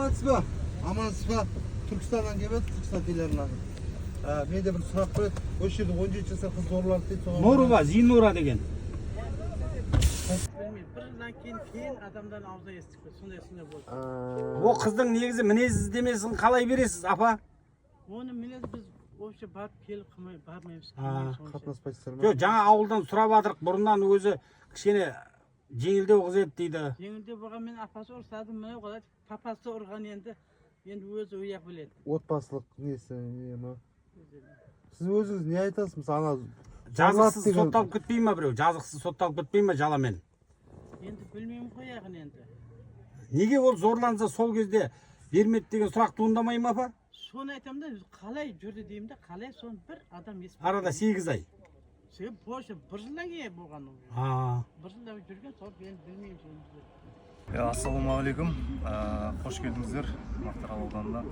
амансыз ба? Амансыз ба? Түркістаннан келіп, Түркістан телеарнасы. Менде бір сұрақ бар еді. Осы жерде 17 жасар қыз зорланды дейді. Нұрова, Зинура деген. Бірінен кейін адамдан ауза естіп кетті. Сондай сыңай болды. О қыздың негізі мінез іздемесін қалай бересіз, апа? Оны мінез біз вообще барып келіп бармаймыз. Қатынаспайсыздар ма? Жоқ, жаңа ауылдан сұрап жатырық. Бұрыннан өзі кішкене жеңілдеу қыз еді дейді. Жеңілдеу болған мен апасы ұрсады, міне қалай папасы ұрған енді өзі ұяқ біледі. Отбасылық несі не ма? Сіз өзіңіз не айтасыз? Мысалы, Жазықсыз сотталып кетпей ма біреу? Жазықсыз сотталып кетпей ма жаламен? Енді білмеймін қояғын енді. Неге ол зорланса сол кезде бермеді деген сұрақ туындамай ма, апа? Соны айтамын да, қалай жүрді деймін да, қалай соны бір адам естіп. Арада 8 ай. Себебі бойша бір жылдан кейін болған ол. Бір жылда жүрген, сол енді білмеймін соны. Ассалаумағалейкум, қош келдіңіздер Мақтаарал ауданына.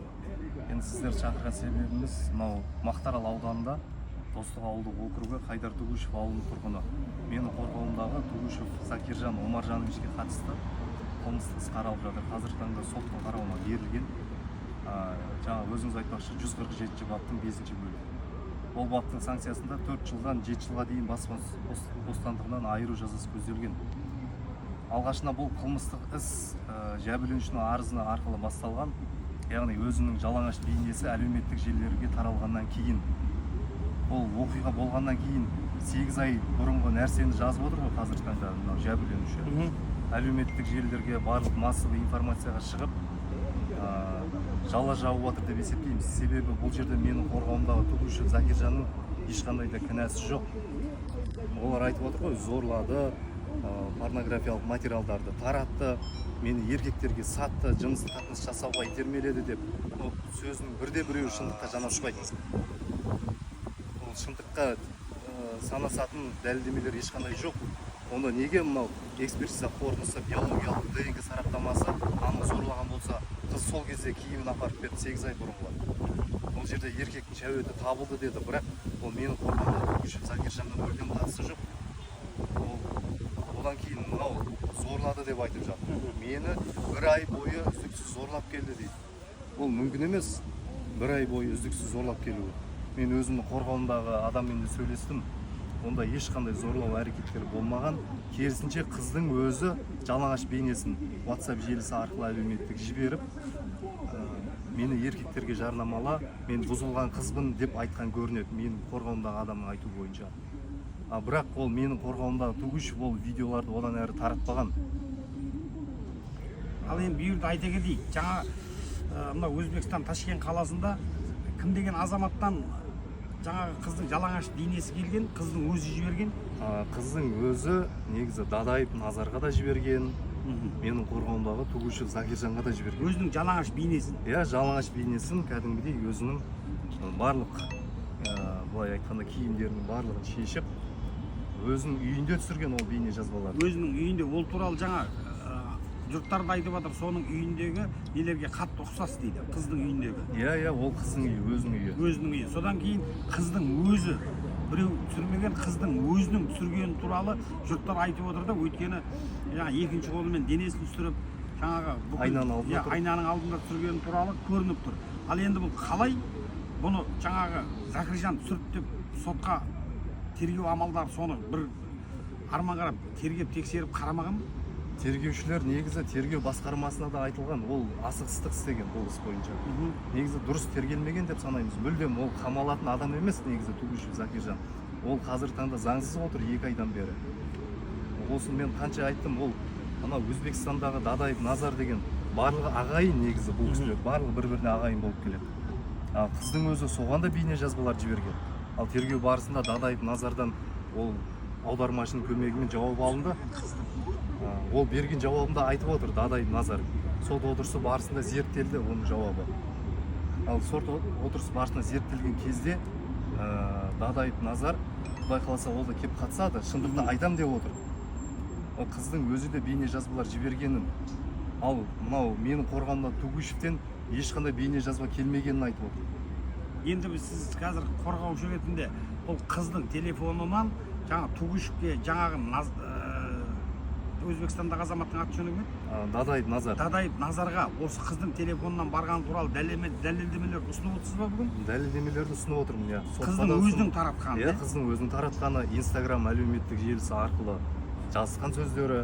Енді сіздер шақырған себебіміз мынау Мақтаарал ауданында Достық ауылдық округі Қайдар Тугушев ауылының тұрғыны. Менің қорғауымдағы Тугушев Закиржан Омаржановичке қатысты қылмыстық іс қаралып жатыр. Қазіргі таңда соттың қарауына берілген. Жаңа өзіңіз айтпақшы 147 баптың 5-ші бөлігі. Ол баптың санкциясында 4 жылдан 7 жылға дейін бас бостандығынан айыру жазасы көзделген. Алғашында бұл қылмыстық іс жәбірленушінің арызы арқылы басталған, яғни өзінің жалаңаш бейнесі әлеуметтік желілерге таралғаннан кейін, бұл оқиға болғаннан кейін 8 ай бұрынғы нәрсені жазып отыр ғой қазіргі таңда жәбірленуші. Әлеуметтік желілерге барлық массовый информацияға шығып, жала жауып отыр деп есептейміз. Себебі бұл жерде менің қорғауымдағы Тугушев Закиржанның ешқандай да кінәсі жоқ. Олар айтып отыр ғой, зорлады, порнографиялық материалдарды таратты, мені еркектерге сатты, жыныстық қатынас жасауға итермеледі деп. Ол сөзінің бірде-біреуі шындыққа жанаспайды. Ол шындыққа санасатын дәлелдемелер ешқандай жоқ. Онда неге мынау экспертиза қорытындысы, биологиялық ДНК сараптамасы анық зорлаған болса, қыз сол кезде киімін апарып берді 8 ай бұрынғы. Ол жерде еркектің шәуеті табылды деді, бірақ ол менің қорғауымдағы Тугушев Закиржанның мүлдем қатысы жоқ. Одан кейін мынау зорлады деп айтып жатыр. Мені 1 ай бойы үздіксіз зорлап келді дейді. Ол мүмкін емес, 1 ай бойы үздіксіз зорлап келуі. Мен өзімнің қорғауымдағы адаммен де сөйлестім. Онда ешқандай зорлау әрекеттері болмаған. Керісінше қыздың өзі жалаңаш бейнесін WhatsApp желісі арқылы әлеуметтік жіберіп, мені еркектерге жарнамала, мен бұзылған қызбын деп айтқан көрінеді. Менің қорғауымдағы адамның айту бойынша. Бірақ ол менің қорғауымдағы Тугушев ол видеоларды одан әрі таратпаған. Ал енді бүйірді айта кетейік. Жаңа мына Өзбекстан Ташкент қаласында кім деген азаматтан жаңағы қыздың жалаңаш бейнесі келген, қыздың өзі жіберген? Қыздың өзі негізі Дадаев Назарға да жіберген, менің қорғауымдағы Тугушев Закиржанға да жіберген. Өзінің жалаңаш бейнесін? Иә, жалаңаш бейнесін кәдімгідей өзінің барлық, былай айтқанда киімдерінің барлығын шешіп, өзінің үйінде түсірген ол бейне жазбаларды. Өзінің үйінде, ол туралы жаңа жұрттарды айтып жатыр, соның үйіндегі нелерге қатты ұқсас дейді, қыздың үйіндегі. Иә, ол қыздың үйі, өзінің үйі. Өзінің үйі. Содан кейін қыздың өзі, біреу түсірмеген қыздың өзінің түсіргені туралы жұрттар айтып отыр да, өйткені екінші қолымен денесін түсіріп, жаңағы айнаның алдында түсіргені туралы көрініп тұр. Ал енді бұл қалай бұны жаңағы Закиржан түсіріп деп сотқа тергеу амалдары соны бір арман қарап тергеп тексеріп қарамаған? Тергеушілер негізі тергеу басқармасына да айтылған, ол асығыстық істеген бұл іс бойынша. Негізі дұрыс тергелмеген деп санаймыз. Мүлдем ол қамалатын адам емес негізі Тугушев Закиржан. Ол қазіргі таңда заңсыз отыр 2 айдан бері. Осын мен қанша айттым, ол ана Өзбекстандағы Дадаев Назар деген барлығы ағайын негізі бұл кісілер, барлығы бір-біріне ағайын болып келеді. Қыздың өзі соған да бейне жазбалар жіберген. Ал тергеу барысында Дадаев Назардан ол аудармашының көмегімен жауап алынды. Ол берген жауабында айтып отыр Дадаев Назар. Сот отырысы барысында зерттелді оның жауабы. Ал сот отырысы барысында зерттелген кезде Дадаев Назар Құдай қаласа ол да кеп қатысады, шындықты айтам деп отыр. Ол қыздың өзі де бейне жазбалар жібергенін. Ал мынау менің қорғауымда Тугушевтен ешқандай бейне жазба келмегенін айтып отыр. Енді сіз қазір қорғаушы ретінде бұл қыздың телефонынан жаңа Тугушевке жаңағы Өзбекстандағы азаматтың аты жөні кім еді? Дадаев Назар. Дадаев Назарға осы қыздың телефонынан барғаны туралы дәлелдемелер ұсынып отырсыз ба бүгін? Дәлелдемелерді ұсынып отырмын, иә. Қыздың өзінің таратқаны. Иә, қыздың өзінің таратқаны, Инстаграм әлеуметтік желісі арқылы жазысқан сөздері,